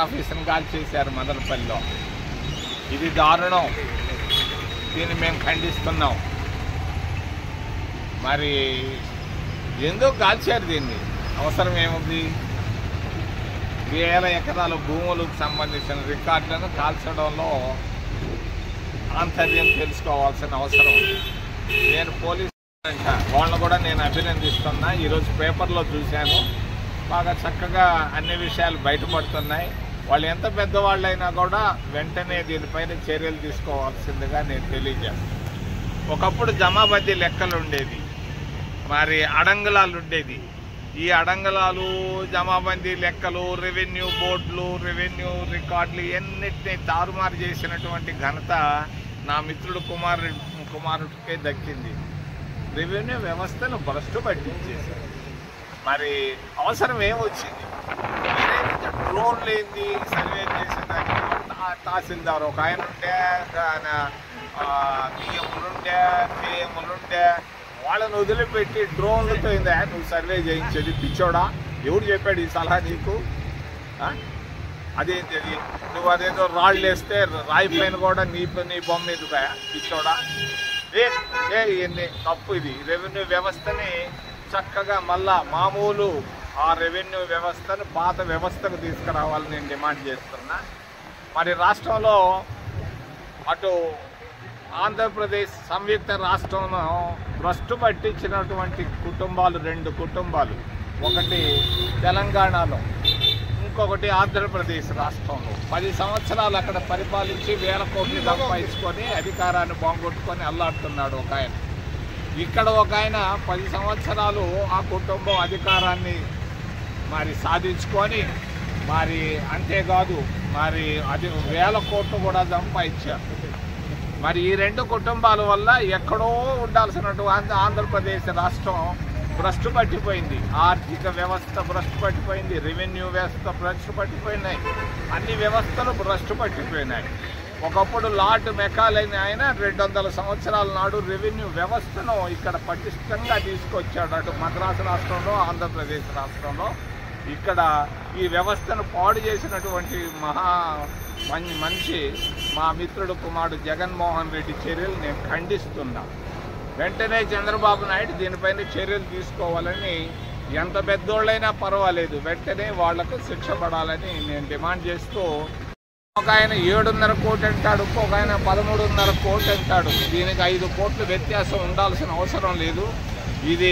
ఆఫీసును కాల్చేశారు మదనపల్లిలో. ఇది దారుణం. దీన్ని మేము ఖండిస్తున్నాం. మరి ఎందుకు కాల్చారు దీన్ని? అవసరం ఏముంది? వేల ఎకరాల భూములకు సంబంధించిన రికార్డులను కాల్చడంలో ఆంతర్యం తెలుసుకోవాల్సిన అవసరం ఉంది. నేను పోలీసు వాళ్ళని కూడా నేను అభినందిస్తున్నా. ఈరోజు పేపర్లో చూశాను, బాగా చక్కగా అన్ని విషయాలు బయటపడుతున్నాయి. వాళ్ళు ఎంత పెద్దవాళ్ళైనా కూడా వెంటనే దీనిపైన చర్యలు తీసుకోవాల్సిందిగా నేను తెలియజేస్తాను. ఒకప్పుడు జమాబద్దీ లెక్కలు ఉండేది, మరి అడంగులాలు ఉండేది. ఈ అడంగులాలు, జమాబందీ లెక్కలు, రెవెన్యూ బోర్డులు, రెవెన్యూ రికార్డులు ఎన్నిటినీ తారుమారు చేసినటువంటి ఘనత నా మిత్రుడు కుమారుడికే దక్కింది. రెవెన్యూ వ్యవస్థను భ్రష్టు పట్టించేశారు. మరి అవసరం ఏమొచ్చింది? డ్రోన్లు ఏంది సర్వే చేసేదానికి? తహసీల్దార్ ఒక ఆయన ఉండే, బియ్యములుండే, బియ్యములుండే, వాళ్ళని వదిలిపెట్టి డ్రోన్లతో ఏందా నువ్వు సర్వే చేయించేది? పిచ్చోడా, ఎవడు చెప్పాడు ఈ సలహా నీకు? అదేంటి అది? నువ్వు అదేదో రాళ్ళు వేస్తే రాయి పైన కూడా నీ బొమ్మ మీద పిచ్చోడా? ఇవన్నీ తప్పు. ఇది రెవెన్యూ వ్యవస్థని చక్కగా మళ్ళా మామూలు ఆ రెవెన్యూ వ్యవస్థను పాత వ్యవస్థకు తీసుకురావాలని నేను డిమాండ్ చేస్తున్నా. మరి రాష్ట్రంలో అటు ఆంధ్రప్రదేశ్ సంయుక్త రాష్ట్రంలో భ్రష్టు పట్టించినటువంటి కుటుంబాలు 2 కుటుంబాలు, ఒకటి తెలంగాణలో, ఇంకొకటి ఆంధ్రప్రదేశ్ రాష్ట్రంలో. 10 సంవత్సరాలు అక్కడ పరిపాలించి వేల కోట్లు సంపాదించుకొని అధికారాన్ని బాగొట్టుకొని అల్లాడుతున్నాడు ఒక ఆయన. ఇక్కడ ఒక ఆయన 10 సంవత్సరాలు ఆ కుటుంబం అధికారాన్ని మరి సాధించుకొని, మరి అంతేకాదు మరి అది వేల కోట్లు కూడా సంపాదించారు. మరి ఈ 2 కుటుంబాల వల్ల ఎక్కడో ఉండాల్సినటువంటి ఆంధ్రప్రదేశ్ రాష్ట్రం భ్రష్టు పట్టిపోయింది. ఆర్థిక వ్యవస్థ భ్రష్టు పట్టిపోయింది, రెవెన్యూ వ్యవస్థ భ్రష్టు పట్టిపోయినాయి, అన్ని వ్యవస్థలు భ్రష్టు పట్టిపోయినాయి. ఒకప్పుడు లార్డ్ మెకాలైన ఆయన 200 సంవత్సరాల నాడు రెవెన్యూ వ్యవస్థను ఇక్కడ పటిష్టంగా తీసుకొచ్చాడు. అటు మద్రాసు రాష్ట్రంలో, ఆంధ్రప్రదేశ్ రాష్ట్రంలో. ఇక్కడ ఈ వ్యవస్థను పాడు చేసినటువంటి మనిషి మా మిత్రుడు కుమారుడు జగన్మోహన్ రెడ్డి చర్యలు నేను ఖండిస్తున్నా. వెంటనే చంద్రబాబు నాయుడు దీనిపైన చర్యలు తీసుకోవాలని, ఎంత పెద్దోళ్ళైనా పర్వాలేదు వెంటనే వాళ్లకు శిక్ష పడాలని నేను డిమాండ్ చేస్తూ, ఒక ఆయన 7.5 కోట్లు అంటాడు, ఇంకొక ఆయన 13.5 కోట్లు అంటాడు. దీనికి 5 కోట్ల వ్యత్యాసం ఉండాల్సిన అవసరం లేదు. ఇది